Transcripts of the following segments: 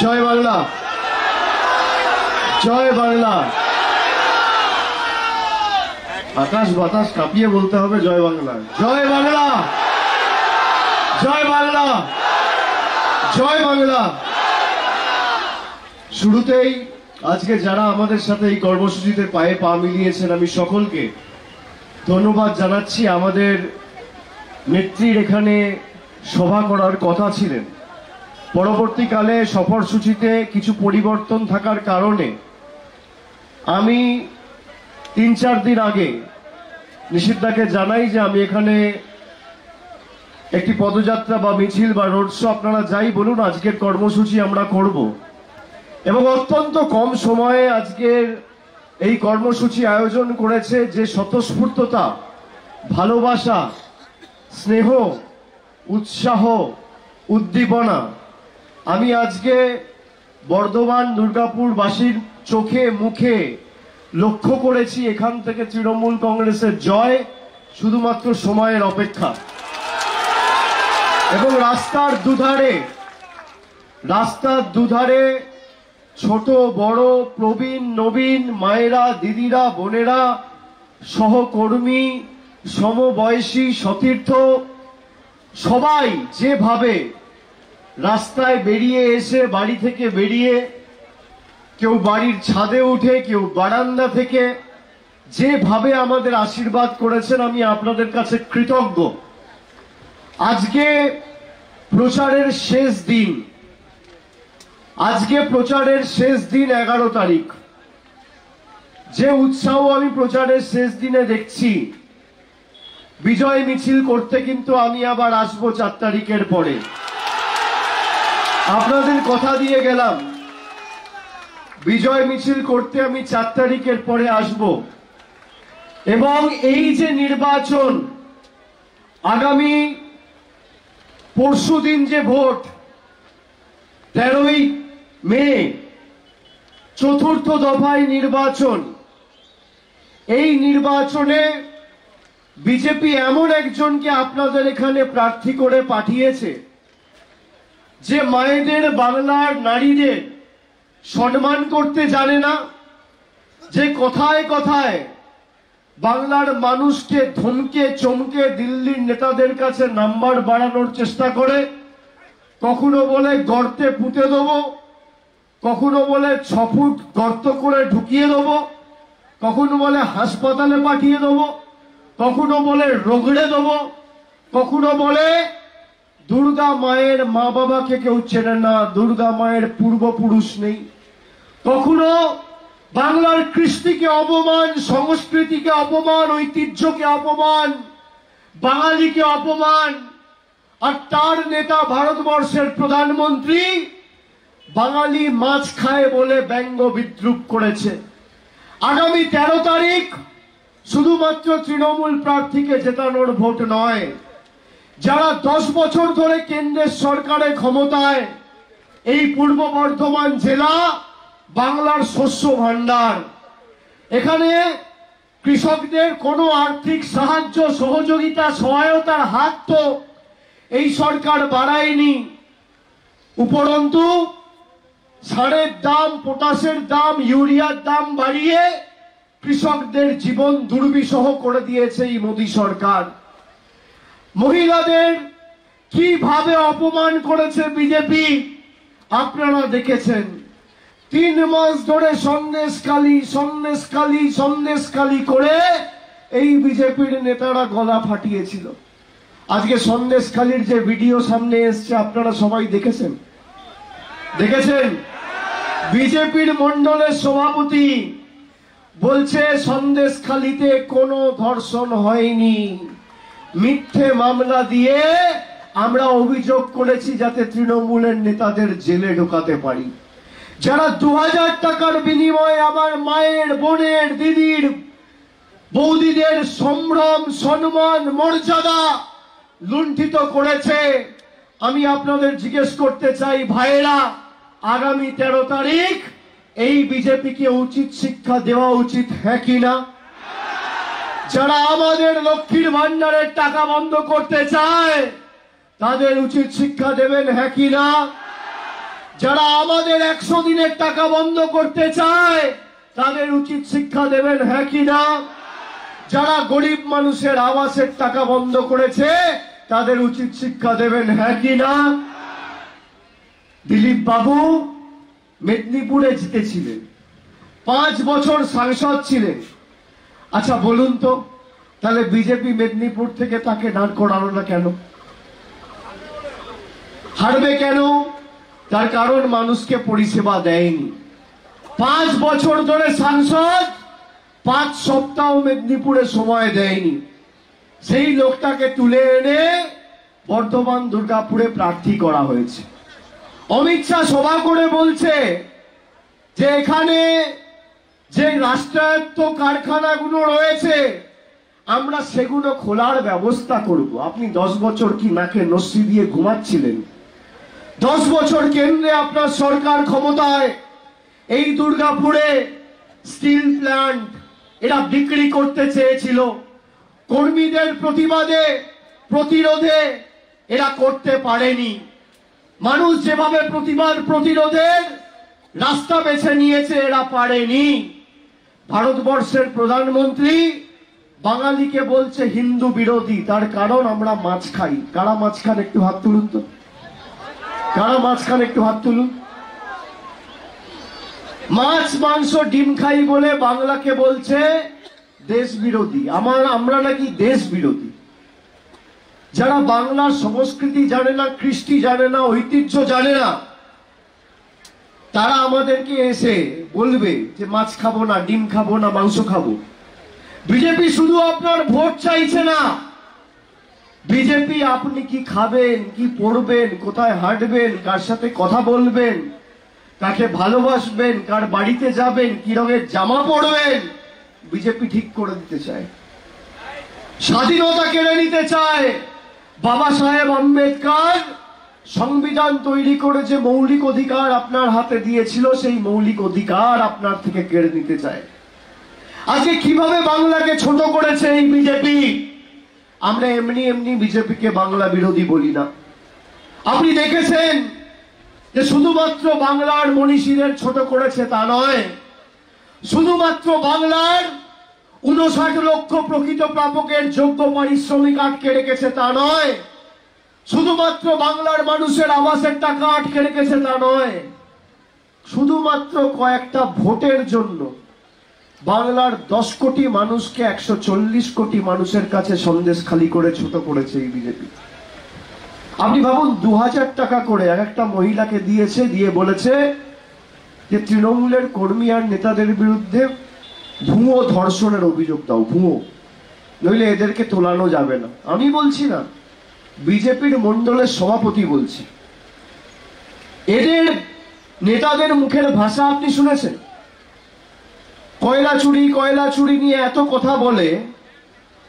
জয় বাংলা, জয় বাংলা। আকাশ বাতাস কাঁপিয়ে বলতে হবে জয় বাংলা, জয় বাংলা, জয় বাংলা, জয় বাংলা। শুরুতেই আজকে যারা আমাদের সাথে এই কর্মসূচিতে পায়ে পা মিলিয়েছেন আমি সকলকে ধন্যবাদ জানাচ্ছি। আমাদের নেত্রীর এখানে সভা করার কথা ছিলেন, পরবর্তীকালে সফরসূচিতে কিছু পরিবর্তন থাকার কারণে আমি ৩-৪ দিন আগে নিষিদ্ধকে জানাই যে আমি এখানে একটি পদযাত্রা বা মিছিল বা রোড শো আপনারা যাই বলুন আজকের কর্মসূচি আমরা করব, এবং অত্যন্ত কম সময়ে আজকের এই কর্মসূচি আয়োজন করেছে। যে স্বতঃস্ফূর্ততা, ভালোবাসা, স্নেহ, উৎসাহ, উদ্দীপনা আমি আজকে বর্ধমান দুর্গাপুরবাসীর চোখে মুখে লক্ষ্য করেছি। এখান থেকে তৃণমূল কংগ্রেসের জয় শুধুমাত্র সময়ের অপেক্ষা। এবং রাস্তার দুধারে ছোট বড়, প্রবীণ নবীন, মায়েরা, দিদিরা, বোনেরা, সহকর্মী, সমবয়সী, সতীর্থ সবাই যেভাবে রাস্তায় বেরিয়ে এসে, বাড়ি থেকে বেরিয়ে, কেউ বাড়ির ছাদে উঠে, কেউ বারান্দা থেকে যেভাবে আমাদের আশীর্বাদ করেছেন আমি আপনাদের কাছে কৃতজ্ঞ। আজকে প্রচারের শেষ দিন, 11 তারিখ। যে উৎসাহ আমি প্রচারের শেষ দিনে দেখছি, বিজয় মিছিল করতে কিন্তু আমি আবার আসবো 4 তারিখের পরে। আপনাদের কথা দিয়ে গেলাম, বিজয় মিছিল করতে আমি 4 তারিখের পরে আসব। এবং এই যে নির্বাচন, আগামী পরশুদিন যে ভোট, 13ই মে 4র্থ দফায় নির্বাচন, এই নির্বাচনে বিজেপি এমন একজনকে আপনাদের এখানে প্রার্থী করে পাঠিয়েছে যে মায়েদের, বাংলার নারীদের সম্মান করতে জানে না, যে কথায় কথায় বাংলার মানুষকে ধমকে চমকে দিল্লির নেতাদের কাছে নাম্বার বাড়ানোর চেষ্টা করে। কখনো বলে গর্তে পুঁতে দেবো, কখনো বলে 6 ফুট গর্ত করে ঢুকিয়ে দেবো, কখনো বলে হাসপাতালে পাঠিয়ে দেবো, কখনো বলে রগড়ে দেবো, কখনো বলে দুর্গা মায়ের মা বাবাকে কেউ চেনে না, দুর্গা মায়ের পূর্বপুরুষ নেই, কখনো বাংলার কৃষ্টিকে অপমান, সংস্কৃতিকে অপমান, ঐতিহ্যকে অপমান, বাঙালিকে অপমান। আর তার নেতা ভারতবর্ষের প্রধানমন্ত্রী বাঙালি মাছ খায় বলে ব্যঙ্গ বিদ্রুপ করেছে। আগামী 13 তারিখ শুধুমাত্র তৃণমূল প্রার্থীকে জেতানোর ভোট নয়, যারা 10 বছর ধরে কেন্দ্রের সরকারের ক্ষমতায়, এই পূর্ব বর্ধমান জেলা বাংলার শস্য ভান্ডার, এখানে কৃষকদের কোনো আর্থিক সাহায্য, সহযোগিতা, সহায়তার হাত তো এই সরকার বাড়ায়নি। উপরন্তু সারের দাম, পটাশের দাম, ইউরিয়ার দাম বাড়িয়ে কৃষকদের জীবন দুর্বিষহ করে দিয়েছে এই মোদী সরকার। মহিলাদের কিভাবে অপমান করেছে বিজেপি আপনারা দেখেছেন। 3 মাস ধরে সন্দেশখালি করে এই বিজেপির নেতারা গলা ফাটিয়েছিল। আজকে সন্দেশখালির যে ভিডিও সামনে এসছে আপনারা সবাই দেখেছেন। বিজেপির মন্ডলের সভাপতি বলছে সন্দেশখালিতে কোনো ধর্ষণ হয়নি, মিথ্যে মামলা দিয়ে আমরা অভিযোগ করেছি যাতে তৃণমূলের নেতাদের জেলে ঢোকাতে পারি। যারা 2000 টাকার বিনিময়ে আমার মায়ের, বোনের, দিদির, বৌদিদের সম্ভ্রম, সম্মান, মর্যাদা লুণ্ঠিত করেছে, আমি আপনাদের জিজ্ঞেস করতে চাই ভাইয়েরা, আগামী 13 তারিখ এই বিজেপিকে উচিত শিক্ষা দেওয়া উচিত, হ্যাঁ কি না? যারা আমাদের লক্ষ্মীর ভান্ডারের টাকা বন্ধ করতে চায় তাদের উচিত শিক্ষা দেবেন, হ্যাঁ কি না? যারা আমাদের 100 দিনের টাকা বন্ধ করতে চায় তাদের উচিত শিক্ষা দেবেন, হ্যাঁ কি না? যারা গরিব মানুষের আবাসের টাকা বন্ধ করেছে তাদের উচিত শিক্ষা দেবেন, হ্যাঁ কি না? দিলীপ বাবু মেদিনীপুরে জিতেছিলেন, 5 বছর সাংসদ ছিলেন। আচ্ছা বলুন তো, তাহলে বিজেপি মেদিনীপুর থেকে তাকে দাঁড় করালো না কেন? হারবে কেন? তার কারণ মানুষকে পরিষেবা দেয়নি। 5 বছর ধরে সাংসদ, 5 সপ্তাহ মেদিনীপুরে সময় দেয়নি। সেই লোকটাকে তুলে এনে বর্ধমান দুর্গাপুরে প্রার্থী করা হয়েছে। অমিত শাহ সভা করে বলছে যে এখানে যে রাষ্ট্রায়ত্ত কারখানাগুলো রয়েছে আমরা সেগুলো খোলার ব্যবস্থা করব। আপনি 10 বছর কি নাকে নস্যি দিয়ে ঘুমাচ্ছিলেন? 10 বছর কেন্দ্রে আপনার সরকার ক্ষমতায়, এই দুর্গাপুরে স্টিল প্ল্যান্ট এরা বিক্রি করতে চেয়েছিল। কর্মীদের প্রতিবাদে প্রতিরোধে এরা করতে পারেনি। মানুষ যেভাবে প্রতিরোধের রাস্তা বেছে নিয়েছে এরা পারেনি। ভারতবর্ষের প্রধানমন্ত্রী বাঙালিকে বলছে হিন্দু বিরোধী, তার কারণ আমরা মাছ খাই। কারা মাছ খান একটু হাত তুলুন তো, কারা মাছ খান একটু হাত তুলুন। মাছ মাংস ডিম খাই বলে বাংলাকে বলছে দেশ বিরোধী। আমরা নাকি দেশ বিরোধী। যারা বাংলার সংস্কৃতি জানে না, কৃষ্টি জানে না, ঐতিহ্য জানে না, তারা আমাদেরকে এসে বলবে যে মাছ খাবো না, ডিম খাবো না, মাংস খাবো। বিজেপি শুধু আপনার ভোট চাইছে না, বিজেপি আপনি কি খাবেন, কি পড়বেন, কোথায় হাঁটবেন, কার সাথে কথা বলবেন, কাকে ভালোবাসবেন, কার বাড়িতে যাবেন, কি রঙের জামা পরবেন, বিজেপি ঠিক করে দিতে চায়। স্বাধীনতা কেড়ে নিতে চায়। বাবা সাহেব আম্বেদকর সংবিধান তৈরি করে যে মৌলিক অধিকার আপনার হাতে দিয়েছিল সেই মৌলিক অধিকার আপনার থেকে কেড়ে নিতে চায়। আজকে কিভাবে বাংলাকে ছোট করেছে এই বিজেপি। আমরা এমনি এমনি বিজেপিকে বাংলা বিরোধী বলি না। আপনি দেখেছেন যে শুধুমাত্র বাংলার মনীষীদের ছোট করেছে তা নয়, শুধুমাত্র বাংলার 59 লক্ষ প্রকৃত প্রাপকের যোগ্য পারিশ্রমিক আটকে রেখেছে তা নয়, শুধুমাত্র বাংলার মানুষের আবাসের টাকা আটকে রেখেছে তা নয়, শুধুমাত্র কয়েকটা ভোটের জন্য বাংলার 10 কোটি মানুষকে 140 কোটি মানুষের কাছে সন্দেশ খালি করে ছোট করেছে এই বিজেপি। আপনি ভাবুন, 2000 টাকা করে এক একটা মহিলাকে দিয়েছে, দিয়ে বলেছে যে তৃণমূলের কর্মী আর নেতাদের বিরুদ্ধে ভুয়ো ধর্ষণের অভিযোগ দাও, ভুয়ো, নইলে এদেরকে তোলানো যাবে না। আমি বলছি না, বিজেপির মন্ডলের সভাপতি বলছি। এদের নেতাদের মুখের ভাষা আপনি শুনেছেন? কয়লা চুরি নিয়ে এত কথা বলে।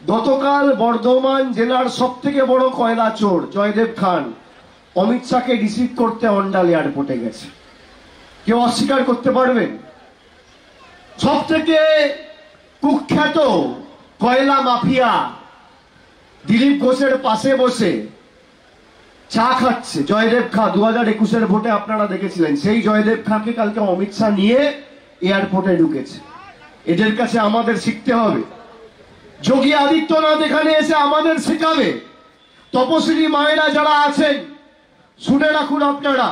গতকাল বর্ধমান জেলার সব থেকে বড় কয়লা চোর জয়দেব খান অমিত শাহকে রিসিভ করতে অন্ডাল এয়ারপোর্টে গেছে। কেউ অস্বীকার করতে পারবেন? সব থেকে কুখ্যাত কয়লা মাফিয়া দিলীপ ঘোষের পাশে বসে চা খাচ্ছে জয়দেব খা। 2021-এর ভোটে আপনারা দেখেছিলেন, সেই জয়দেব খাকে কালকে অমিত শাহ নিয়ে এয়ারপোর্টে ঢুকেছে। এদের কাছে আমাদের শিখতে হবে। যোগী আদিত্যনাথ এখানে এসে আমাদের শেখাবে। তপশিলি মায়েরা যারা আছেন শুনে রাখুন, আপনারা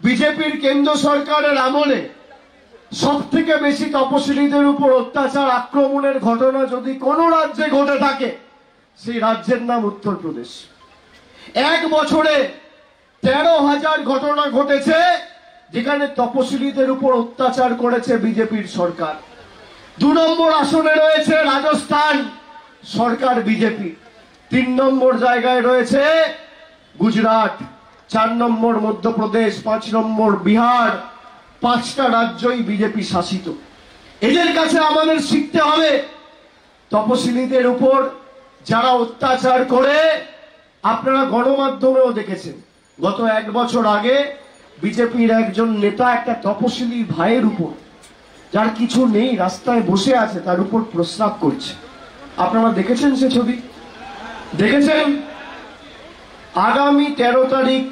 বিজেপির কেন্দ্র সরকারের আমলে সব থেকে বেশি তপশিলীদের উপর অত্যাচার আক্রমণের ঘটনা যদি কোন রাজ্যে ঘটে থাকে সেই রাজ্যের নাম উত্তরপ্রদেশ। 1 বছরে 13,000 ঘটনা ঘটেছে যেখানে তপশিলীদের উপর অত্যাচার করেছে বিজেপির সরকার। 2 নম্বর আসনে রয়েছে রাজস্থান, সরকার বিজেপি। 3 নম্বর জায়গায় রয়েছে গুজরাট, 4 নম্বর মধ্যপ্রদেশ, 5 নম্বর বিহার। 5টা রাজ্যই বিজেপি শাসিত। এদের কাছে আমাদের শিখতে হবে। তপশিলীদের উপর যারা অত্যাচার করে, আপনারা গণমাধ্যমেও দেখেছেন, গত 1 বছর আগে বিজেপির একজন নেতা একটা তপশিলি ভাইয়ের উপর, যার কিছু নেই, রাস্তায় বসে আছে, তার উপর প্রস্রাব করছে। আপনারা দেখেছেন সে ছবি? দেখেছেন? আগামী 13 তারিখ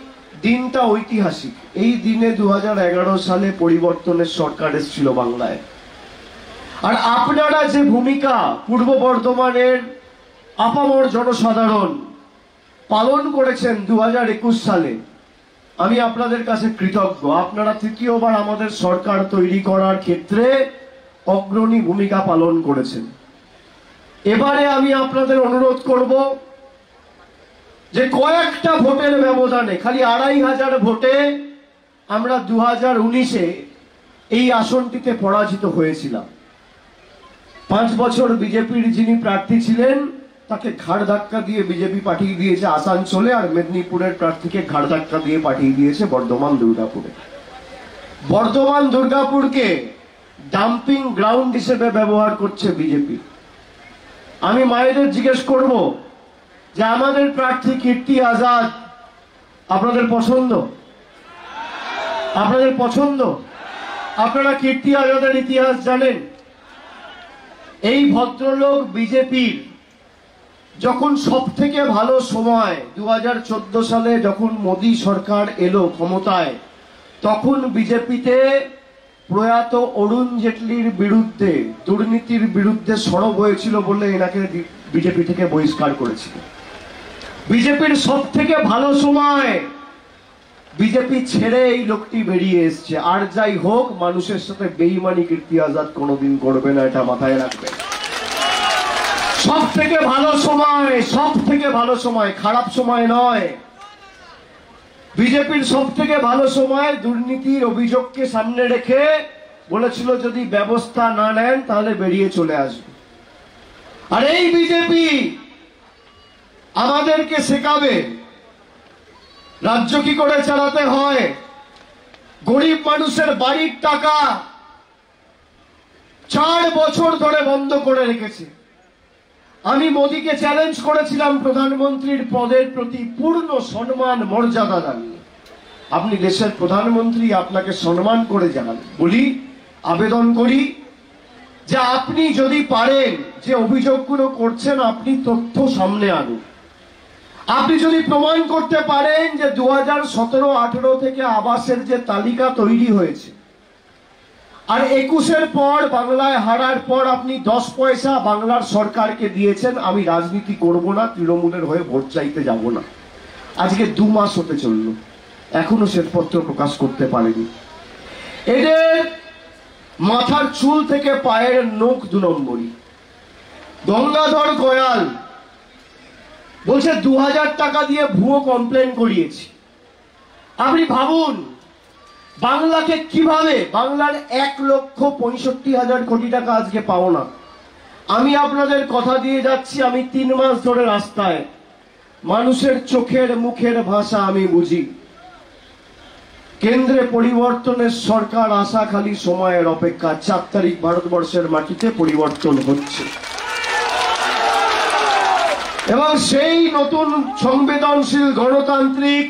দিনটা ঐতিহাসিক। এই দিনে 2011 সালে পরিবর্তনের সরকার এসেছিল বাংলায়। আর আপনারা যে ভূমিকা পূর্ব বর্ধমানের আপামর জনসাধারণ পালন করেছেন 2021 সালে, আমি আপনাদের কাছে কৃতজ্ঞ। আপনারা তৃতীয়বার আমাদের সরকার তৈরি করার ক্ষেত্রে অগ্রণী ভূমিকা পালন করেছেন। এবারে আমি আপনাদের অনুরোধ করব যে কয়েকটা ভোটের ব্যবধানে, খালি 2500 ভোটে আমরা 2019-এ এই আসনটিতে পরাজিত হয়েছিলাম। 5 বছর বিজেপির যিনি প্রার্থী ছিলেন তাকে ঘাড় ধাক্কা দিয়ে বিজেপি পাঠিয়ে দিয়েছে আসানসোলে, আর মেদিনীপুরের প্রার্থীকে ঘাড় ধাক্কা দিয়ে পাঠিয়ে দিয়েছে বর্ধমান দুর্গাপুরে। বর্ধমান দুর্গাপুরকে ডাম্পিং গ্রাউন্ড হিসেবে ব্যবহার করছে বিজেপি। আমি মায়েদের জিজ্ঞেস করব যে আমাদের প্রার্থী কীর্তি আজাদ আপনাদের পছন্দ? আপনাদের পছন্দ? আপনারা কীর্তি আজাদের ইতিহাস জানেন? এই ভদ্রলোক বিজেপির যখন সব থেকে ভালো সময় 2014 সালে যখন মোদী সরকার এলো ক্ষমতায়, তখন বিজেপিতে প্রয়াত অরুণ জেটলির বিরুদ্ধে, দুর্নীতির বিরুদ্ধে সরব হয়েছিল বলে এনাকে বিজেপি থেকে বহিষ্কার করেছিল। বিজেপির সব থেকে ভালো সময় বিজেপি ছেড়ে এই লোকটি বেরিয়ে এসছে। আর যাই হোক, মানুষের সাথে বেইমানি কীর্তি আজাদ কোনোদিন করবে না, এটা মাথায় রাখবে। সব থেকে ভালো সময়, সব থেকে ভালো সময়, খারাপ সময় নয়। বিজেপির সব থেকে ভালো সময় দুর্নীতির অভিযোগকে সামনে রেখে বলেছিল যদি ব্যবস্থা না নেন তাহলে বেরিয়ে চলে আসবে। আর এই বিজেপি আমাদেরকে শেখাবে রাজ্য কি করে চালাতে হয়। গরিব মানুষের বাড়ির টাকা 4 বছর ধরে বন্ধ করে রেখেছে। আমি মোদীকে চ্যালেঞ্জ করেছিলাম প্রধানমন্ত্রীর পদের প্রতি পূর্ণ সম্মান মর্যাদা জানিয়ে। আপনি দেশের প্রধানমন্ত্রী, আপনাকে সম্মান করে জানান। বলি, আবেদন করি যে আপনি যদি পারেন যে অভিযোগগুলো করছেন আপনি তথ্য সামনে আনুন। আপনি যদি প্রমাণ করতে পারেন যে 2017-18 থেকে আবাসের যে তালিকা তৈরি হয়েছে আর 21-এর পর বাংলায় হারার পর আপনি 10 পয়সা বাংলার সরকারকে দিয়েছেন, আমি রাজনীতি করব না, তৃণমূলের হয়ে ভোট চাইতে যাব না। আজকে 2 মাস হতে চলল, এখনো শ্বেতপত্র প্রকাশ করতে পারেনি। এদের মাথার চুল থেকে পায়ের নখ 2 নম্বরই। গঙ্গাধর গয়াল বলছে 2000 টাকা দিয়ে ভুয়ো কমপ্লেন করিয়েছি। আপনি ভাবুন বাংলাকে কিভাবে, বাংলার 1,65,000 কোটি টাকা আজকে পাও না। আমি আপনাদের কথা দিয়ে যাচ্ছি, আমি 3 মাস ধরে রাস্তায়, মানুষের চোখের মুখের ভাষা আমি বুঝি। কেন্দ্রে পরিবর্তনের সরকার আসা খালি সময়ের অপেক্ষা। 4 তারিখ ভারতবর্ষের মাটিতে পরিবর্তন হচ্ছে এবং সেই নতুন সংবেদনশীল গণতান্ত্রিক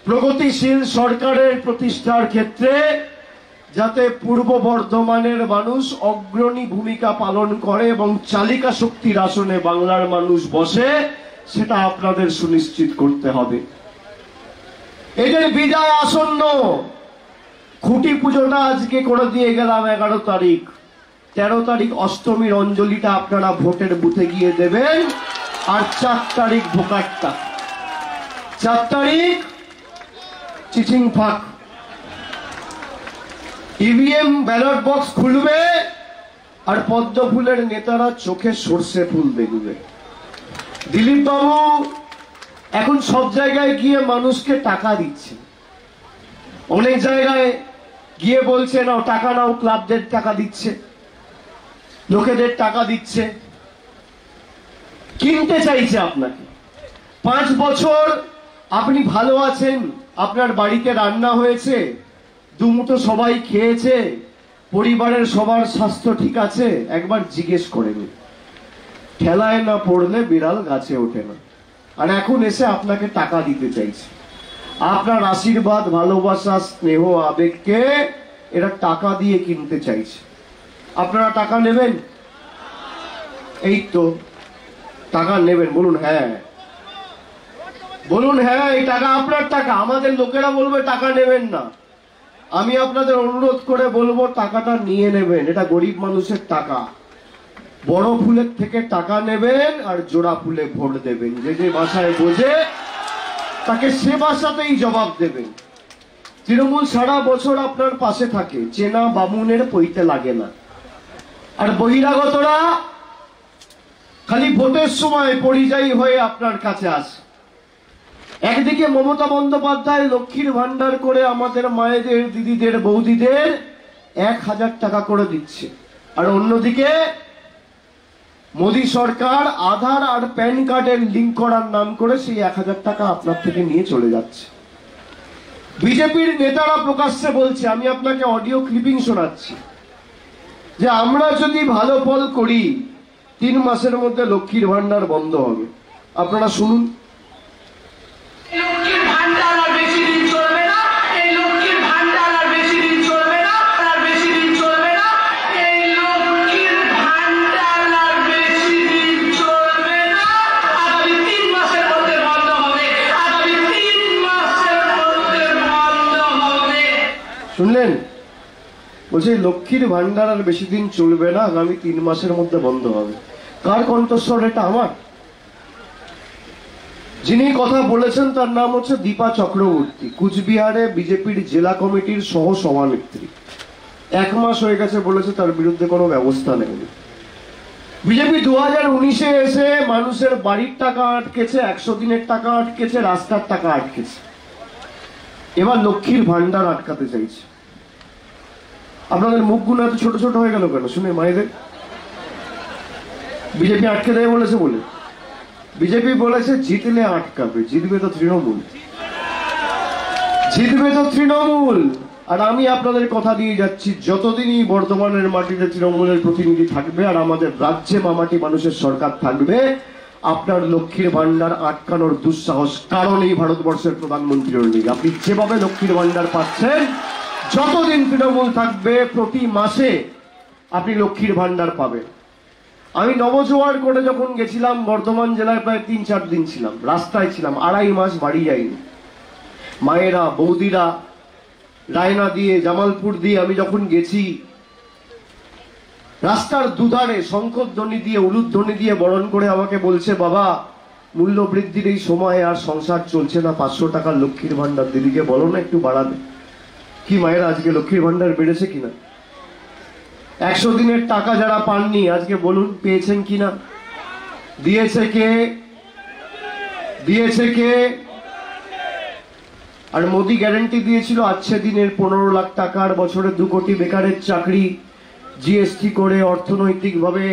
প্রগতিশীল সরকারের প্রতিষ্ঠার ক্ষেত্রে যাতে পূর্ব বর্ধমানের মানুষ অগ্রণী ভূমিকা পালন করে এবং চালিকা শক্তির আসনে বাংলার মানুষ বসে, সেটা আপনাদের সুনিশ্চিত করতে হবে। এদের বিদায় আসন্ন। খুঁটি পুজোটা আজকে করে দিয়ে গেলাম 11 তারিখ। 13 তারিখ অষ্টমীর অঞ্জলিটা আপনারা ভোটের বুথে গিয়ে দেবেন। আর 4 তারিখ ভোকারটা, 4 তারিখ চিচিং ফাঁক, ইভিএম ব্যালট বক্স খুলবে আর পদ্ম ফুলের নেতারা চোখে সর্ষে ফুল দেখবে। দিলীপ বাবু এখন সব জায়গায় গিয়ে মানুষকে টাকা দিচ্ছে, অনেক জায়গায় গিয়ে বলছে নাও টাকা নাও, ক্লাবদের টাকা দিচ্ছে, লোকেদের টাকা দিচ্ছে, কিনতে চাইছে আপনাকে। 5 বছর আপনি ভালো আছেন, আপনার বাড়িতে রান্না হয়েছে, 2 মুঠো সবাই খেয়েছে, পরিবারের সবার স্বাস্থ্য ঠিক আছে, একবার জিজ্ঞেস করে নিন। ঠেলায় না পড়লে বিড়াল গাছে ওঠে না। আর এখন এসে আপনাকে টাকা দিতে চাইছে। আপনার আশীর্বাদ, ভালোবাসা, স্নেহ, আবেগকে এরা টাকা দিয়ে কিনতে চাইছে। আপনারা টাকা নেবেন? এই তো টাকা নেবেন, বলুন হ্যাঁ। বলুন হ্যাঁ এই টাকা আপনার টাকা। আমাদের লোকেরা বলবে টাকা নেবেন না। আমি আপনাদের অনুরোধ করে বলবো টাকাটা নিয়ে নেবেন। এটা গরিব মানুষের টাকা। বড় ফুলের থেকে টাকা নেবেন আর জোড়া ফুলে ভোট দেবেন। যে যে ভাষায় বোঝে তাকে সে ভাষাতেই জবাব দেবেন। তৃণমূল সারা বছর আপনার পাশে থাকে, চেনা বামুনের পইতে লাগে না। আর বহিরাগতরা খালি ভোটের সময় পরিযায়ী হয়ে আপনার কাছে আসে। একদিকে মমতা বন্দ্যোপাধ্যায় লক্ষ্মীর ভান্ডার করে আমাদের মায়েদের, দিদিদের, বৌদিদের 1000 টাকা করে দিচ্ছে, আর অন্যদিকে মোদী সরকার আধার আর প্যান কার্ডের লিঙ্ক করার নাম করে সেই 1000 টাকা আপনার থেকে নিয়ে চলে যাচ্ছে। বিজেপির নেতারা প্রকাশ্যে বলছে, আমি আপনাকে অডিও ক্লিপিং শোনাচ্ছি, যে আমরা যদি ভালো ফল করি 3 মাসের মধ্যে লক্ষ্মীর ভান্ডার বন্ধ হবে। আপনারা শুনুন। শুনলেন? বলছে লক্ষ্মীর ভান্ডার আর বেশি দিন চলবে না, আগামী 3 মাসের মধ্যে বন্ধ হবে। কার কণ্ঠস্বর এটা? আমার। যিনি কথা বলেছেন তার নাম হচ্ছে দীপা চক্রবর্তী, কুচবিহারে বিজেপির জেলা কমিটির সহ সভানেত্রী। 1 মাস হয়ে গেছে বলেছে তার বিরুদ্ধে কোনো ব্যবস্থা নেয়নি। বিজেপি 2019-এ এসে মানুষের বাড়ির টাকা আটকেছে, 100 দিনের টাকা আটকেছে, রাস্তার টাকা আটকেছে। এবার লক্ষ্মীর ভান্ডার আটকাতে চাইছে। আপনাদের মুখগুলো এত ছোট ছোট হয়ে গেল কেন শুনে মায়েদের? বিজেপি আটকে দেয় বলেছে বলে। বিজেপি বলেছে জিতলে আটকাবে, জিতবে তো তৃণমূল, জিতবে তো তৃণমূল। আর আমি আপনাদের কথা দিয়ে যাচ্ছি, যতদিনই বর্ধমানের মাটিতে তৃণমূলের প্রতিনিধি থাকবে আর আমাদের রাজ্যে মামাটি মানুষের সরকার থাকবে, আপনার লক্ষ্মীর ভান্ডার আটকানোর দুঃসাহস কারণ এই ভারতবর্ষের প্রধানমন্ত্রীর নেই। আপনি যেভাবে লক্ষ্মীর ভান্ডার পাচ্ছেন, যতদিন তৃণমূল থাকবে প্রতি মাসে আপনি লক্ষ্মীর ভান্ডার পাবেন। আমি নবজোয়ার করে যখন গেছিলাম বর্ধমান জেলায়, প্রায় 3-4 দিন ছিলাম, রাস্তায় ছিলাম, 2.5 মাস বাড়ি যাইনি। মায়েরা, বৌদিরা রায়না দিয়ে, জামালপুর দিয়ে আমি যখন গেছি, রাস্তার দুধারে শঙ্খধ্বনি দিয়ে, উলুধ্বনি দিয়ে বরণ করে আমাকে বলছে, বাবা মূল্য বৃদ্ধির এই সময়ে আর সংসার চলছে না, 500 টাকা লক্ষ্মীর ভান্ডার দিদিকে বলো না একটু বাড়াবে। কি মায়েরা আজকে লক্ষ্মীর ভান্ডার বেড়েছে কিনা? 100 দিনের টাকা যারা পাননি আজকে বলুন পেয়েছেন কিনা? দিয়েছে কে? দিয়েছে কে? আর মোদি গ্যারান্টি দিয়েছিল আজকে দিনের 15 লাখ টাকার, বছরে 2 কোটি বেকারের চাকরি, জিএসটি করে অর্থনৈতিকভাবে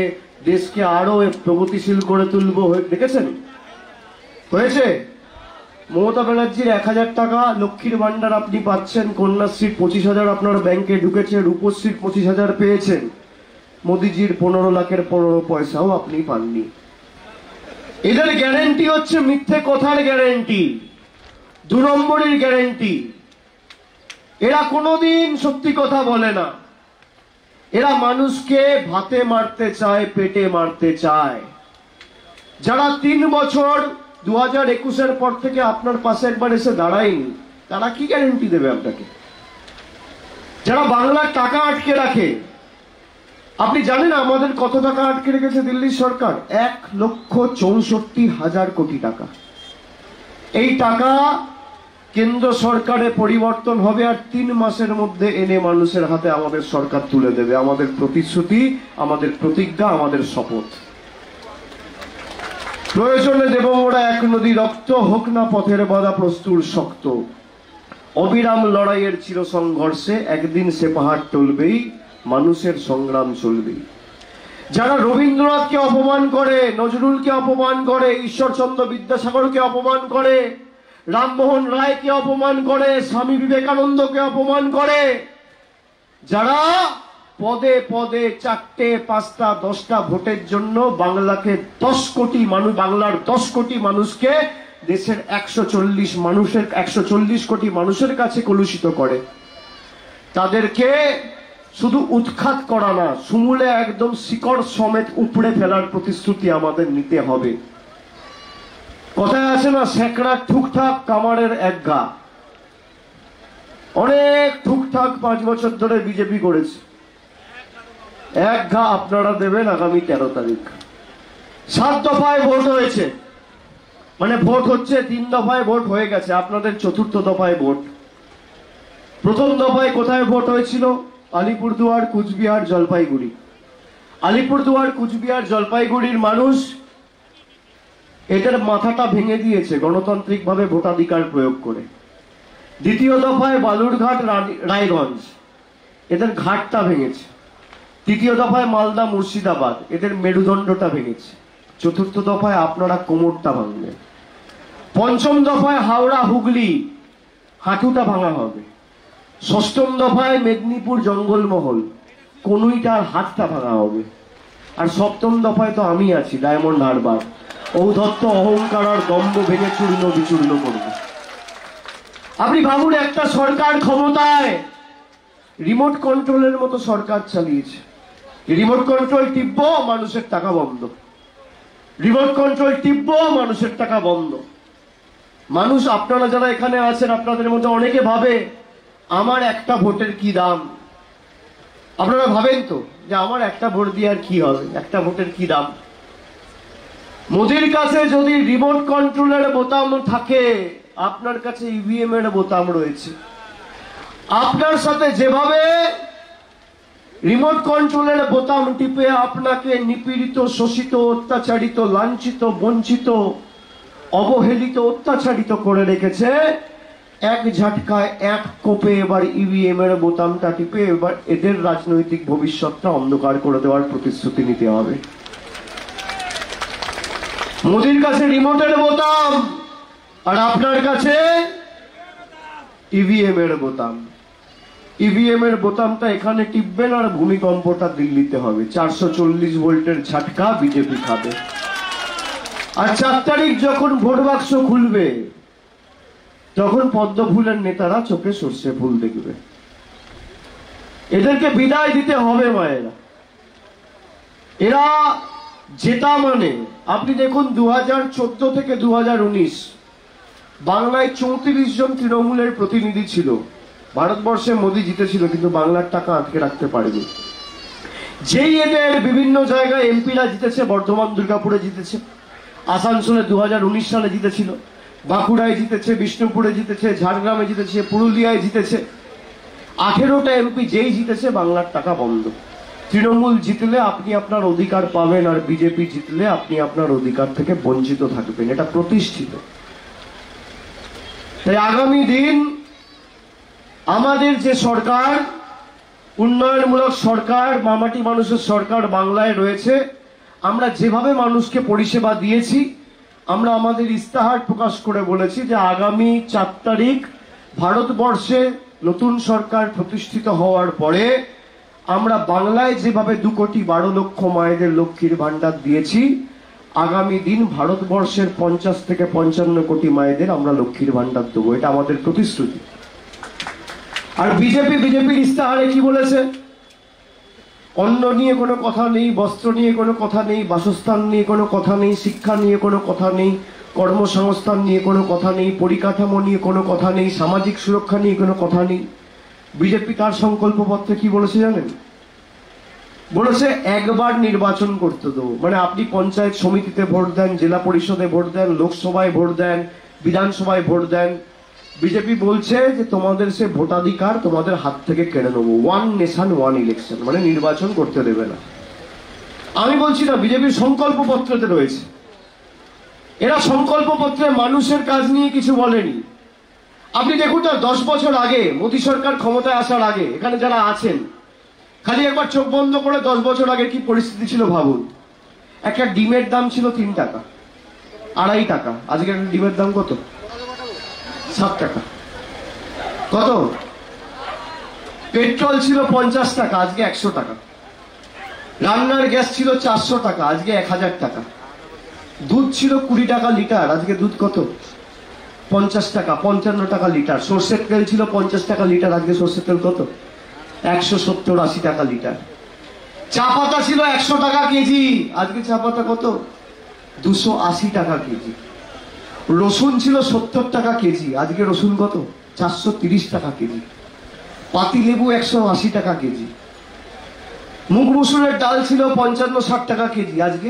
দেশকে আরো প্রগতিশীল করে তুলবো। দেখেছেন হয়েছে? মমতা ব্যানার্জির 1000 টাকা লক্ষ্মীর ভান্ডার আপনি পাচ্ছেন, কন্যাশ্রীর 25,000 আপনার ব্যাংকে ঢুকেছে, রূপশ্রীর 25,000 পেয়েছেন, মোদিজির 15 লাখের 15 পয়সাও আপনি পাননি। এদের গ্যারান্টি হচ্ছে মিথ্যে কথার গ্যারান্টি, 2 নম্বরের গ্যারান্টি। এরা কোনোদিন সত্যি কথা বলে না। এরা মানুষকে ভাতে মারতে চায়, পেটে মারতে চায়। যারা 3 বছর 2021-এর পর থেকে আপনার পাশে একবার এসে দাঁড়ায়নি, তারা কি গ্যারান্টি দেবে আপনাকে? যারা বাংলার টাকা আটকে রাখে, আপনি জানেন আমাদের কত টাকা আটকে রেখেছে দিল্লির সরকার? 1,64,000 কোটি টাকা। এই টাকা কেন্দ্র সরকারে পরিবর্তন হবে আর 3 মাসের মধ্যে এনে মানুষের হাতে আমাদের সরকার তুলে দেবে। আমাদের প্রতিশ্রুতি, আমাদের প্রতিজ্ঞা, আমাদের শপথ। প্রয়োজনে দেব মোরা 1 নদী রক্ত, হোক না পথের বাধা প্রস্তুর শক্ত। অবিরাম লড়াইয়ের চির সংঘর্ষে একদিন সে পাহাড় টলবেই, মানুষের সংগ্রাম চলবেই। যারা রবীন্দ্রনাথকে অপমান করে, নজরুলকে অপমান করে, ঈশ্বরচন্দ্র বিদ্যাসাগরকে অপমান করে, রামমোহন রায়কে অপমান করে, স্বামী বিবেকানন্দকে অপমান করে, যারা পদে পদে 4টে 5টা 10টা ভোটের জন্য বাংলাকে 10 কোটি মানুষ, বাংলার 10 কোটি মানুষকে দেশের 140 কোটি মানুষের কাছে কলুষিত করে, তাদেরকে শুধু উৎখাত করা না, সমূলে একদম শিকড় সমেত উপড়ে ফেলার প্রতিশ্রুতি আমাদের নিতে হবে। কথায় আছে না, স্যাকড়া ঠুকঠাক কামারের এক ঘা। অনেক ঠুকঠাক 5 বছর ধরে বিজেপি করেছে, এক ঘা আপনারা দেবেন আগামী 13 তারিখ। 7 দফায় ভোট হয়েছে, মানে ভোট হচ্ছে, 3 দফায় ভোট হয়ে গেছে, আপনাদের 4র্থ দফায় ভোট। প্রথম দফায় কোথায় ভোট হয়েছিল? আলিপুরদুয়ার, কুচবিহার, জলপাইগুড়ি। আলিপুরদুয়ার, কুচবিহার, জলপাইগুড়ির মানুষ এদের মাথাটা ভেঙে দিয়েছে গণতান্ত্রিক ভাবে ভোটাধিকার প্রয়োগ করে। দ্বিতীয় দফায় বালুরঘাট, রায়গঞ্জ, এদের ঘাটটা ভেঙেছে। তৃতীয় দফায় মালদা, মুর্শিদাবাদ, এদের মেরুদণ্ডটা ভেঙেছে। 4র্থ দফায় আপনারা কোমরটা ভাঙবেন। 5ম দফায় হাওড়া, হুগলি, হাঁটুটা ভাঙা হবে। 6ম দফায় মেদিনীপুর, জঙ্গলমহল, কনুইটার হাতটা ভাঙা হবে। আর 7ম দফায় তো আমি আছি, ডায়মন্ড হারবার, ঔদ্ধত্য, অহংকার আর দম্ভ ভেঙে চূর্ণ বিচূর্ণ করব। আপনি ভাবুন, একটা সরকার ক্ষমতায় রিমোট কন্ট্রোলের মতো সরকার চালিয়েছে। রিমোট কন্ট্রোল টিপবো, মানুষের টাকা বন্ধ। রিমোট কন্ট্রোল টিপবো, মানুষের টাকা বন্ধ। মানুষ, আপনারা যারা এখানে আছেন, আপনাদের মধ্যে অনেকে ভাবে আমার একটা ভোটের কি দাম। আপনারা ভাবেন তো যে আমার একটা ভোট দিয়ে আর কি হবে, একটা ভোটের কি দাম। মোদির কাছে যদি রিমোট কন্ট্রোলের বোতাম থাকে, আপনার কাছে ইভিএম এর বোতাম রয়েছে। আপনার সাথে যেভাবে রিমোট কন্ট্রোলের বোতাম টিপে আপনাকে নিপীড়িত, শোষিত, অত্যাচারিত, লাঞ্ছিত, বঞ্চিত, অবহেলিত, অত্যাচারিত করে রেখেছে, এক ঝটকায়, এক কোপে এবার ইভিএম এর বোতামটা টিপে এবার এদের রাজনৈতিক ভবিষ্যৎটা অন্ধকার করে দেওয়ার প্রতিশ্রুতি নিতে হবে। মোদির কাছে রিমোটের বোতাম, আর আপনার কাছে ইভিএম এর বোতাম। ইভিএম এর বোতামটা এখানে টিপবেন, আর ভূমিকম্পটা দিল্লিতে হবে। 440 ভোল্টের ঝটকা বিজেপি খাবে। আর 4 তারিখ যখন ভোট বাক্স খুলবে, তখন পদ্ম ফুলের নেতারা চোখে সর্ষে ফুল দেখবে। এদেরকে বিদায় দিতে হবে মায়েরা। এরা জেতা মানে, আপনি দেখুন 2014 থেকে 2019 বাংলায় 34 জন তৃণমূলের প্রতিনিধি ছিল। ভারতবর্ষে মোদী জিতেছিল, কিন্তু বাংলার টাকা আটকে রাখতে পারেনি। যেই এদের বিভিন্ন জায়গায় এমপিরা জিতেছে, বর্ধমান, দুর্গাপুরে জিতেছে, আসানসোলে 2019 সালে জিতেছিল, বাঁকুড়ায় জিতেছে, বিষ্ণুপুরে জিতেছে, ঝাড়গ্রামে জিতেছে, পুরুলিয়ায় জিতেছে। 18টা এমপি যেই জিতেছে, বাংলার টাকা বন্ধ। তৃণমূল জিতলে আপনি আপনার অধিকার পাবেন, আর বিজেপি জিতলে আপনি আপনার অধিকার থেকে বঞ্চিত থাকবেন। এটা প্রতিষ্ঠিত। তাই আগামী দিন আমাদের যে সরকার, উন্নয়নমূলক সরকার, মামাটি মানুষের সরকার বাংলায় রয়েছে, আমরা যেভাবে মানুষকে পরিষেবা দিয়েছি, আমরা আমাদের ইস্তাহার প্রকাশ করে বলেছি যে আগামী 4 তারিখ ভারতবর্ষে নতুন সরকার প্রতিষ্ঠিত হওয়ার পরে আমরা বাংলায় যেভাবে 2,12,00,000 মায়েদের লক্ষ্মীর ভান্ডার দিয়েছি, আগামী দিন ভারতবর্ষের 50 থেকে 55 কোটি মায়েদের আমরা লক্ষ্মীর ভান্ডার দেবো। এটা আমাদের প্রতিশ্রুতি। আর বিজেপির ইস্তাহারে কি বলেছে? অন্ন নিয়ে কোনো কথা নেই, বস্ত্র নিয়ে কোনো কথা নেই, বাসস্থান নিয়ে কোনো কথা নেই, শিক্ষা নিয়ে কোনো কথা নেই, কর্মসংস্থান নিয়ে কোনো কথা নেই, পরিকাঠামো নিয়ে কোনো কথা নেই, সামাজিক সুরক্ষা নিয়ে কোনো কথা নেই। বিজেপি তার সংকল্পপত্রে কি বলেছে জানেন? বলেছে একবার নির্বাচন করতে দেবো। মানে আপনি পঞ্চায়েত সমিতিতে ভোট দেন, জেলা পরিষদে ভোট দেন, লোকসভায় ভোট দেন, বিধানসভায় ভোট দেন, বিজেপি বলছে যে তোমাদের সে ভোটাধিকার তোমাদের হাত থেকে কেড়ে নেবো। 1 নেশন 1 ইলেকশন, মানে নির্বাচন করতে দেবে না। আমি বলছি না, বিজেপির সংকল্পপত্রতে রয়েছে। এরা সংকল্পপত্রে মানুষের কাজ নিয়ে কিছু বলেনি। আপনি দেখুন না, 10 বছর আগে মোদী সরকার ক্ষমতায় আসার আগে এখানে যারা আছেন, খালি একবার চোখ বন্ধ করে 10 বছর আগে কি পরিস্থিতি ছিল ভাবুন। একটা ডিমের দাম ছিল 3 টাকা, 2.5 টাকা। আজকে একটা ডিমের দাম কত? 7 টাকা। কত? পেট্রোল ছিল 50 টাকা, আজকে 100 টাকা। রান্নার গ্যাস ছিল 400 টাকা, আজকে 1000 টাকা। দুধ ছিল 20 টাকা লিটার, আজকে দুধ কত? 50 টাকা, 55 টাকা লিটার। সর্ষের তেল ছিল 50 টাকা লিটার, আজকে সর্ষের তেল কত? 170-80 টাকা লিটার। চা পাতা ছিল 100 টাকা কেজি, আজকে চা পাতা কত? 280 টাকা কেজি। রসুন ছিল 70 টাকা কেজি, আজকে রসুন কত? 430 টাকা কেজি। পাতি লেবু 180 টাকা কেজি। মুগ মসুরের ডাল ছিল 55-60 টাকা কেজি, আজকে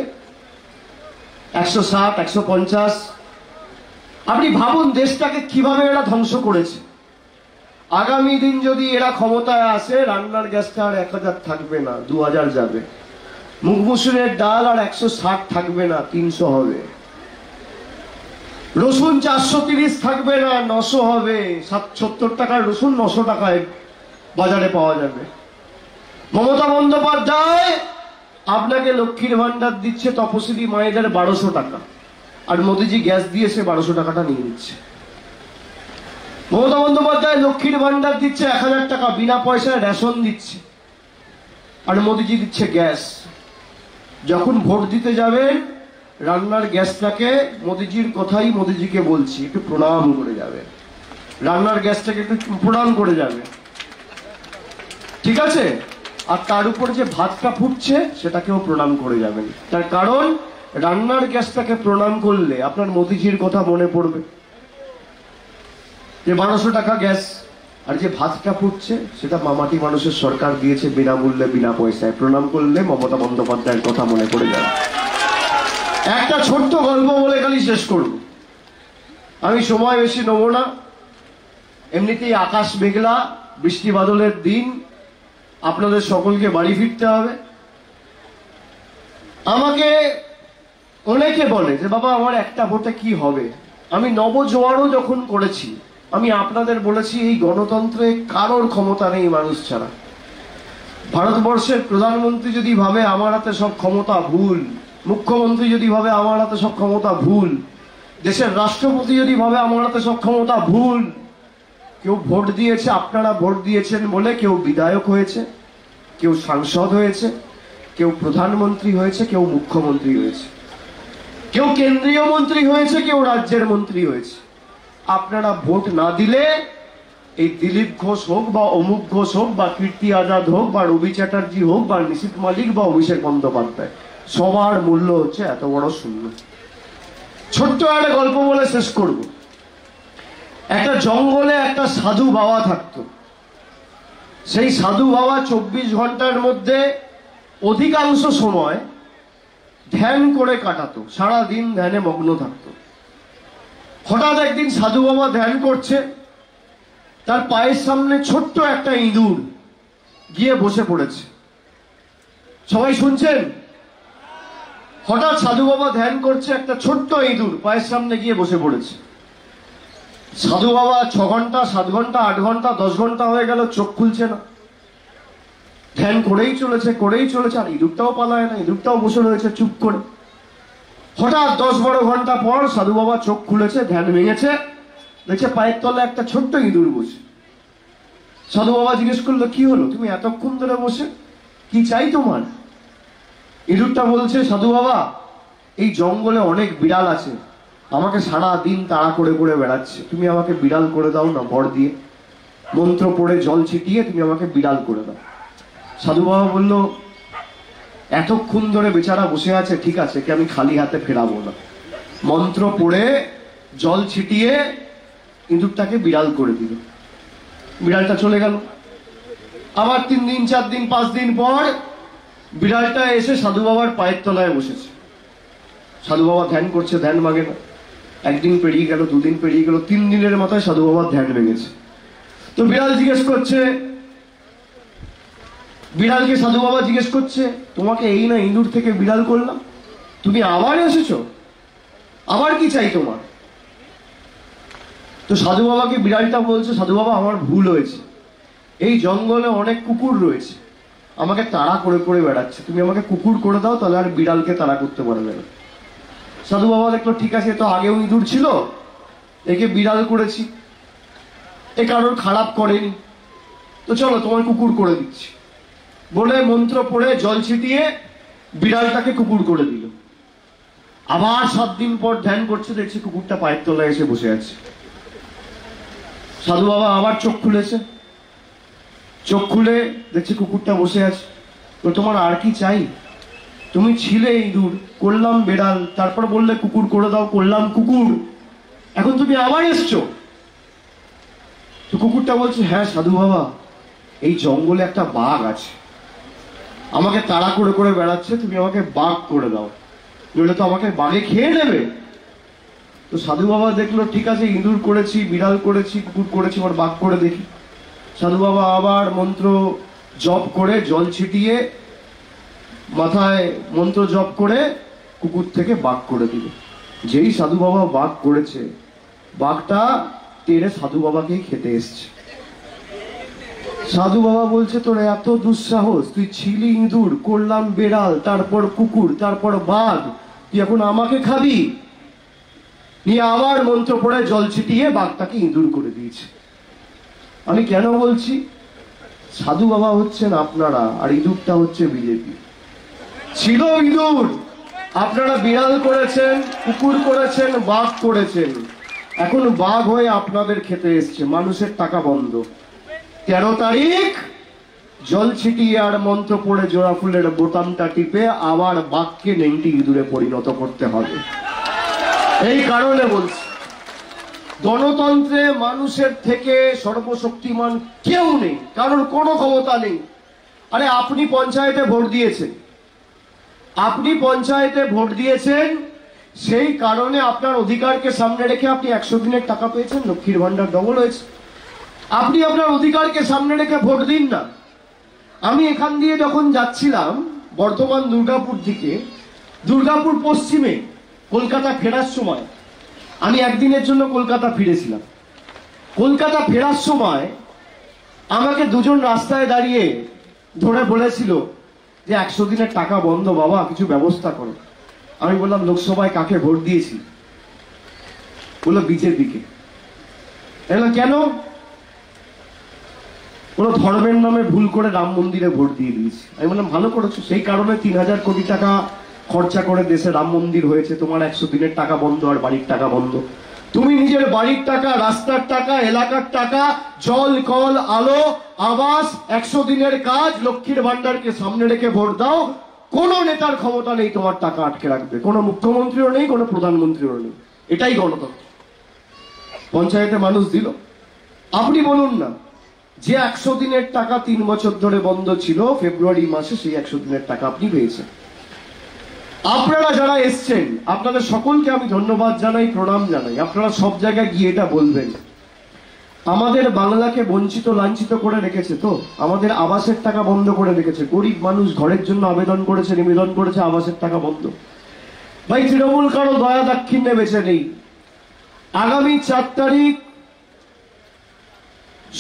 160, 150। আপনি ভাবুন দেশটাকে কিভাবে এরা ধ্বংস করেছে। আগামী দিন যদি এরা ক্ষমতায় আসে, রান্নার গ্যাসটা আর 1000 থাকবে না, 2000 যাবে। মুগ মসুরের ডাল আর 160 থাকবে না, 300 হবে। রসুন 430 থাকবে না, 900 হবে। 70 টাকার রসুন 900 টাকায় বাজারে পাওয়া যাবে। মমতা বন্দ্যোপাধ্যায় আপনাকে লক্ষ্মীর ভান্ডার দিচ্ছে তপশিলি মায়েদের 1200 টাকা, আর মোদিজি গ্যাস দিয়ে সে 1200 টাকাটা নিয়ে নিচ্ছে। মমতা বন্দ্যোপাধ্যায় লক্ষ্মীর ভান্ডার দিচ্ছে 1000 টাকা, বিনা পয়সায় রেশন দিচ্ছে, আর মোদিজি দিচ্ছে গ্যাস। যখন ভোট দিতে যাবেন, রান্নার গ্যাসটাকে মোদিজির কথাই মোদিজিকে বলছি, একটু প্রণাম করে যাবে। রান্নার গ্যাসটাকে একটু প্রণাম করে যাবে, ঠিক আছে? আর তার উপরে যে ভাতটা ফুটছে সেটাকেও প্রণাম করে যাবেন। তার কারণ রান্নার গ্যাসটাকে প্রণাম করলে আপনার মোদিজির কথা মনে পড়বে, যে 1200 টাকা গ্যাস। আর যে ভাতটা ফুটছে সেটা মামাটি মানুষের সরকার দিয়েছে বিনামূল্যে, বিনা পয়সায়। প্রণাম করলে মমতা বন্দ্যোপাধ্যায়ের কথা মনে পড়ে যাবে। একটা ছোট্ট গল্প বলে খালি শেষ করব, আমি সময় বেশি নেব না। এমনিতেই আকাশ মেঘলা, বৃষ্টি বাদলের দিন, আপনাদের সকলকে বাড়ি ফিরতে হবে। আমাকে অনেকে বলে যে বাবা আমার একটা ভোটে কি হবে। আমি নবজোয়ারও যখন করেছি, আমি আপনাদের বলেছি এই গণতন্ত্রে কারোর ক্ষমতা নেই মানুষ ছাড়া। ভারতবর্ষের প্রধানমন্ত্রী যদি ভাবে আমার হাতে সব ক্ষমতা, ভুল। মুখ্যমন্ত্রী যদি ভাবে আমার হাতে সব ক্ষমতা, ভুল। দেশের রাষ্ট্রপতি যদি ভাবে আমার হাতে সব ক্ষমতা, ভুল। কেউ ভোট দিয়েছে, আপনারা ভোট দিয়েছেন বলে কেউ বিধায়ক হয়েছে, কেউ সাংসদ হয়েছে, কেউ প্রধানমন্ত্রী হয়েছে, কেউ মুখ্যমন্ত্রী হয়েছে, কেউ কেন্দ্রীয় মন্ত্রী হয়েছে, কেউ রাজ্যের মন্ত্রী হয়েছে। আপনারা ভোট না দিলে এই দিলীপ ঘোষ হোক বা অমুক ঘোষ হোক বা কীর্তি আজাদ হোক বা রবি চ্যাটার্জি হোক বা নিশীথ মালিক বা অভিষেক বন্দ্যোপাধ্যায়, সবার মূল্য হচ্ছে এত বড় শূন্য। ছোট্ট একটা গল্প বলে শেষ করব। একটা জঙ্গলে একটা সাধু বাবা থাকতো। সেই সাধু বাবা 24 ঘন্টার মধ্যে অধিকাংশ সময় ধ্যান করে কাটাতো, সারাদিন ধ্যানে মগ্ন থাকতো। হঠাৎ একদিন সাধু বাবা ধ্যান করছে, তার পায়ের সামনে ছোট্ট একটা ইঁদুর গিয়ে বসে পড়েছে। সবাই শুনছেন? হঠাৎ সাধু বাবা ধ্যান করছে, একটা ছোট্ট ইঁদুর পায়ের সামনে গিয়ে বসে পড়েছে। সাধু বাবা 6 ঘন্টা, 7 ঘন্টা, 8 ঘন্টা, 10 ঘন্টা হয়ে গেল, চোখ খুলছে না। ধ্যান করেই চলেছে, আর ইঁদুরটাও পালায় না, ইঁদুরটাও বসে রয়েছে চুপ করে। হঠাৎ 10-12 ঘন্টা পর সাধু বাবা চোখ খুলেছে, ধ্যান ভেঙেছে, দেখছে পায়ের তলায় একটা ছোট্ট ইঁদুর বসে। সাধু বাবা জিজ্ঞেস করলো, কি হলো, তুমি এতক্ষণ ধরে বসে, কি চাই তোমার? ইঁদুরটা বলছে, সাধু বাবা এই জঙ্গলে অনেক বিড়াল আছে, আমাকে সারা দিন তাড়া করে করে বেড়াচ্ছে, তুমি আমাকে বিড়াল করে দাও না, ভর দিয়ে মন্ত্র পড়ে জল ছিটিয়ে তুমি আমাকে বিড়াল করে দাও। সাধু বাবা বলল, এতক্ষণ ধরে বেচারা বসে আছে, ঠিক আছে, কি আমি খালি হাতে ফেরাবো না। মন্ত্র পড়ে জল ছিটিয়ে ইঁদুরটাকে বিড়াল করে দিল। বিড়ালটা চলে গেল। আবার 3 দিন, 4 দিন, 5 দিন পর বিড়ালটা এসে সাধু বাবার পায়ের তলায় বসেছে। সাধু বাবা ধ্যান করছে, ধ্যান ভাঙে না। 1 দিন পেরিয়ে গেল, 2 দিন পেরিয়ে গেল, 3 দিনের মাথায় সাধু বাবার ধ্যান ভেঙেছে। তো বিড়ালকে সাধু বাবা জিজ্ঞেস করছে, তোমাকে এই না ইঁদুর থেকে বিড়াল করলাম, তুমি আবার এসেছো, আবার কি চাই তোমার? তো সাধু বাবাকে বিড়ালটা বলছে, সাধু বাবা আমার ভুল হয়েছে, এই জঙ্গলে অনেক কুকুর রয়েছে, আমাকে তাড়া করে করে বেড়াচ্ছে, তুমি আমাকে কুকুর করে দাও, তাহলে আর বিড়ালকে তাড়া করতে পারবে না। সাধু বাবা দেখলো, ঠিক আছে, তো আগেও ইঁদুর ছিল, একে বিড়াল করেছি, এ কারোর খারাপ করেনি, তো চলো তোমার কুকুর করে দিচ্ছি বলে মন্ত্র পড়ে জল ছিটিয়ে বিড়ালটাকে কুকুর করে দিল। আবার 7 দিন পর ধ্যান করছে, দেখছে কুকুরটা পায়ের তলায় এসে বসে আছে। সাধু বাবা আবার চোখ খুলেছে, চোখ খুলে দেখছে কুকুরটা বসে আছে। তো তোমার আর কি চাই? তুমি ছিলে ইঁদুর, করলাম বিড়াল, তারপর বললে কুকুর করে দাও, করলাম কুকুর, এখন তুমি আবার এসছো। তো কুকুরটা বলছে, হ্যাঁ সাধু বাবা, এই জঙ্গলে একটা বাঘ আছে, আমাকে তাড়া করে করে বেড়াচ্ছে, তুমি আমাকে বাঘ করে দাও, নইলে তো আমাকে বাঘে খেয়ে নেবে। তো সাধু বাবা দেখলো, ঠিক আছে, ইঁদুর করেছি, বিড়াল করেছি, কুকুর করেছি, আবার বাঘ করে দেখি। সাধু বাবা আবার মন্ত্র জপ করে, জল ছিটিয়ে মাথায় মন্ত্র জপ করে কুকুর থেকে বাঘ করে দিল। যেই সাধু বাবা বাঘ করেছে, বাঘটা তেড়ে সাধু বাবাকেই খেতে এসছে। সাধু বাবা বলছে, তোর এত দুঃসাহস, তুই ছিলি ইঁদুর, করলাম বেড়াল, তারপর কুকুর, তারপর বাঘ, তুই এখন আমাকে খাবি? নিয়ে আবার মন্ত্র পড়ে জল ছিটিয়ে বাঘটাকে ইঁদুর করে দিয়েছে। আমি কেন বলছি? সাধু বাবা হচ্ছেন আপনারা, আর ইঁদুরটা হচ্ছে বিজেপি। ছিল ইঁদুর, আপনারা বিড়াল করেছেন, কুকুর করেছেন, বাঘ করেছেন, এখন বাঘ হয়ে আপনাদের খেতে এসছে। মানুষের টাকা বন্ধ। 13 তারিখ জল ছিটিয়ে আর মন্ত্র পড়ে জোড়া ফুলের বোতামটা টিপে আবার বাঘকে নেংটি ইঁদুরে পরিণত করতে হবে। এই কারণে বলছি, গণতন্ত্রে মানুষের থেকে সর্বশক্তিমান কেউ নেই, কারোর কোনো ক্ষমতা নেই। আরে আপনি পঞ্চায়েতে ভোট দিয়েছেন, সেই কারণে আপনার অধিকারকে সামনে রেখে আপনি 100 দিনের টাকা পেয়েছেন, লক্ষ্মীর ভান্ডার ডবল হয়েছে। আপনি আপনার অধিকারকে সামনে রেখে ভোট দিন না। আমি এখান দিয়ে যখন যাচ্ছিলাম বর্ধমান দুর্গাপুর দিকে, দুর্গাপুর পশ্চিমে কলকাতা ফেরার সময়, আমি একদিনের জন্য কলকাতা ফিরেছিলাম। কলকাতা ফেরার সময় আমাকে দুজন রাস্তায় দাঁড়িয়ে ধরে বলেছিল যে 100 দিনের টাকা বন্ধ, বাবা কিছু ব্যবস্থা করো। আমি বললাম, লোকসভায় কাকে ভোট দিয়েছি? বললো বিজেপিকে। কেন? কোনো ধর্মের নামে ভুল করে রাম মন্দিরে ভোট দিয়ে দিয়েছি। আমি বললাম, ভালো করেছো, সেই কারণে 3000 কোটি টাকা খরচা করে দেশে রাম মন্দির হয়েছে, তোমার 100 দিনের টাকা বন্ধ আর বাড়ির টাকা বন্ধ। তুমি নিজের বাড়ির টাকা, রাস্তার টাকা, এলাকার টাকা, জল, কল, আলো, আবাস, 100 দিনের কাজ, লক্ষ্মীর ভান্ডারকে সামনে রেখে ভোট দাও। কোন নেতার ক্ষমতা নেই তোমার টাকা আটকে রাখবে, কোনো মুখ্যমন্ত্রীও নেই, কোনো প্রধানমন্ত্রীও নেই। এটাই গণতন্ত্র। পঞ্চায়েতে মানুষ দিল। আপনি বলুন না, যে 100 দিনের টাকা 3 বছর ধরে বন্ধ ছিল, ফেব্রুয়ারি মাসে সেই 100 দিনের টাকা আপনি পেয়েছেন। আপনারা যারা এসছেন, আপনাদের সকলকে আমি ধন্যবাদ জানাই, প্রণাম জানাই। আপনারা সব জায়গায় গিয়ে এটা বলবেন, আমাদের বাংলাকে বঞ্চিত লাঞ্ছিত করে রেখেছে, তো আমাদের আবাসের টাকা বন্ধ করে রেখেছে। গরিব মানুষ ঘরের জন্য আবেদন করেছে, নিবেদন করেছে, আবাসের টাকা বন্ধ। ভাই, তৃণমূল কারো দয়া দাক্ষিণ্যে বেঁচে নেই। আগামী 4 তারিখ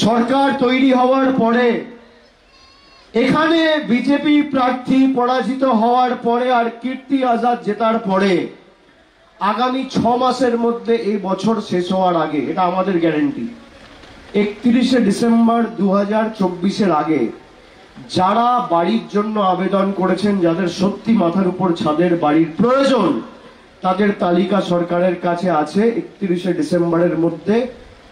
সরকার তৈরি হওয়ার পরে, এখানে বিজেপি প্রার্থী পরাজিত হওয়ার পরে আর কীর্তি আজাদ জেতার পরে, আগামী 6 মাসের মধ্যে, এই বছর শেষ হওয়ার আগে, এটা আমাদের গ্যারেন্টি, 31শে ডিসেম্বর 2024-এর আগে যারা বাড়ির জন্য আবেদন করেছেন, যাদের সত্যি মাথার উপর ছাদের বাড়ির প্রয়োজন, তাদের তালিকা সরকারের কাছে আছে। 31শে ডিসেম্বরের মধ্যে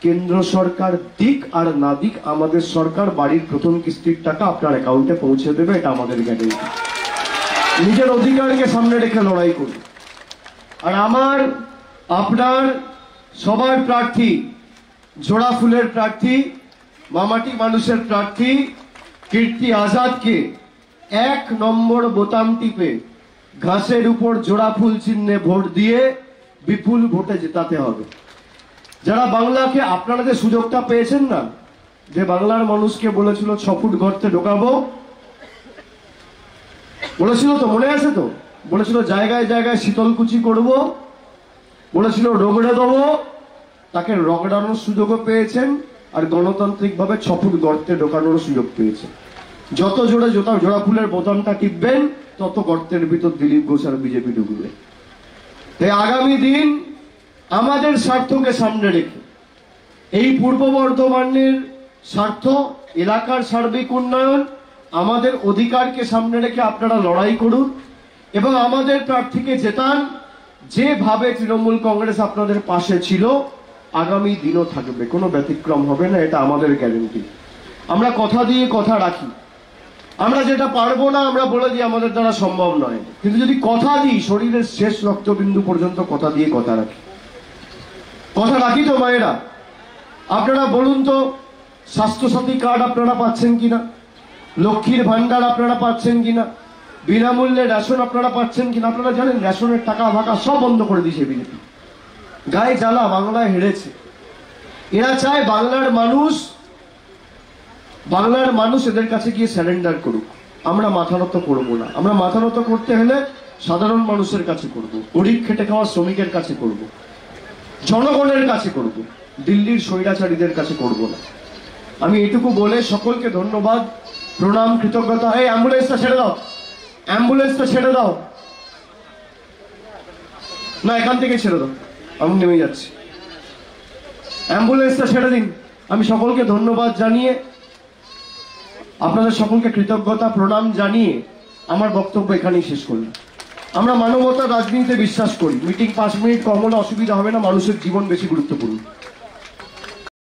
কেন্দ্র সরকার দিক আর না দিক, আমাদের সরকার বাড়ির প্রথম কিস্তির টাকা আপনার অ্যাকাউন্টে পৌঁছে দেবে, এটা আমাদের গ্যারেন্টি। নিজের অধিকারকে সামনে রেখে লড়াই করুন। আর আমার, আপনার, সবার প্রার্থী, জোড়া ফুলের প্রার্থী, মামাটি মানুষের প্রার্থী কীর্তি আজাদকে 1 নম্বর বোতাম টিপে ঘাসের উপর জোড়া ফুল চিহ্নে ভোট দিয়ে বিপুল ভোটে জেতাতে হবে। যারা বাংলাকে, আপনারা যে সুযোগটা পেয়েছেন না, যে বাংলার মানুষকে বলেছিল 6 ফুট গর্তে ঢোকাবো, বলেছিল তো, মনে আছে তো? বলেছিল জায়গায় জায়গায় শীতলকুচি করব, বলেছিল রগড়ে দেবো, তাকে রগড়ানোর সুযোগও পেয়েছেন, আর গণতান্ত্রিক ভাবে 6 ফুট গর্তে ঢোকানোর সুযোগ পেয়েছেন। যত জোরে জোড়া ফুলের বোতামটা টিপবেন, তত গর্তের ভিতর দিলীপ ঘোষ আর বিজেপি ঢুকবে। তাই আগামী দিন আমাদের স্বার্থকে সামনে রেখে, এই পূর্ব বর্ধমানের স্বার্থ, এলাকার সার্বিক উন্নয়ন, আমাদের অধিকারকে সামনে রেখে আপনারা লড়াই করুন এবং আমাদের প্রার্থীকে জেতান। যেভাবে তৃণমূল কংগ্রেস আপনাদের পাশে ছিল, আগামী দিনও থাকবে, কোনো ব্যতিক্রম হবে না, এটা আমাদের গ্যারেন্টি। আমরা কথা দিয়ে কথা রাখি। আমরা যেটা পারবো না আমরা বলে দিই আমাদের দ্বারা সম্ভব নয়, কিন্তু যদি কথা দিই, শরীরের শেষ রক্তবিন্দু পর্যন্ত কথা দিয়ে কথা রাখি। কথা রাখি তো মায়েরা? আপনারা বলুন তো, স্বাস্থ্যসাথী কার্ড আপনারা পাচ্ছেন কিনা? লক্ষ্মীর ভান্ডার আপনারা পাচ্ছেন কিনা? বিনামূল্যে রেশন আপনারা পাচ্ছেন কিনা? আপনারা জানেন রেশনের টাকা ভাকা সব বন্ধ করে দিয়েছে বিজেপি। গায়ে জ্বালা, বাংলায় হেরেছে। এরা চায় বাংলার মানুষ এদের কাছে গিয়ে স্যারেন্ডার করুক। আমরা মাথা নত করবো না। আমরা মাথা নত করতে হলে সাধারণ মানুষের কাছে করব, গরিব খেটে খাওয়া শ্রমিকের কাছে করব, জনগণের কাছে করব, দিল্লির স্বৈরাচারীদের কাছে করব না। আমি এটুকু বলে সকলকে ধন্যবাদ, প্রণাম, কৃতজ্ঞতা। এই অ্যাম্বুলেন্সটা ছেড়ে দাও, অ্যাম্বুলেন্সটা ছেড়ে দাও। না, এখান থেকে ছেড়ে দাও, আমি নেমে যাচ্ছি। অ্যাম্বুলেন্সটা ছেড়ে দিন। আমি সকলকে ধন্যবাদ জানিয়ে, আপনাদের সকলকে কৃতজ্ঞতা প্রণাম জানিয়ে আমার বক্তব্য এখানেই শেষ করলাম। আমরা মানবতার রাজনীতিতে বিশ্বাস করি। মিটিং 5 মিনিট কম হলে অসুবিধা হবে না, মানুষের জীবন বেশি গুরুত্বপূর্ণ।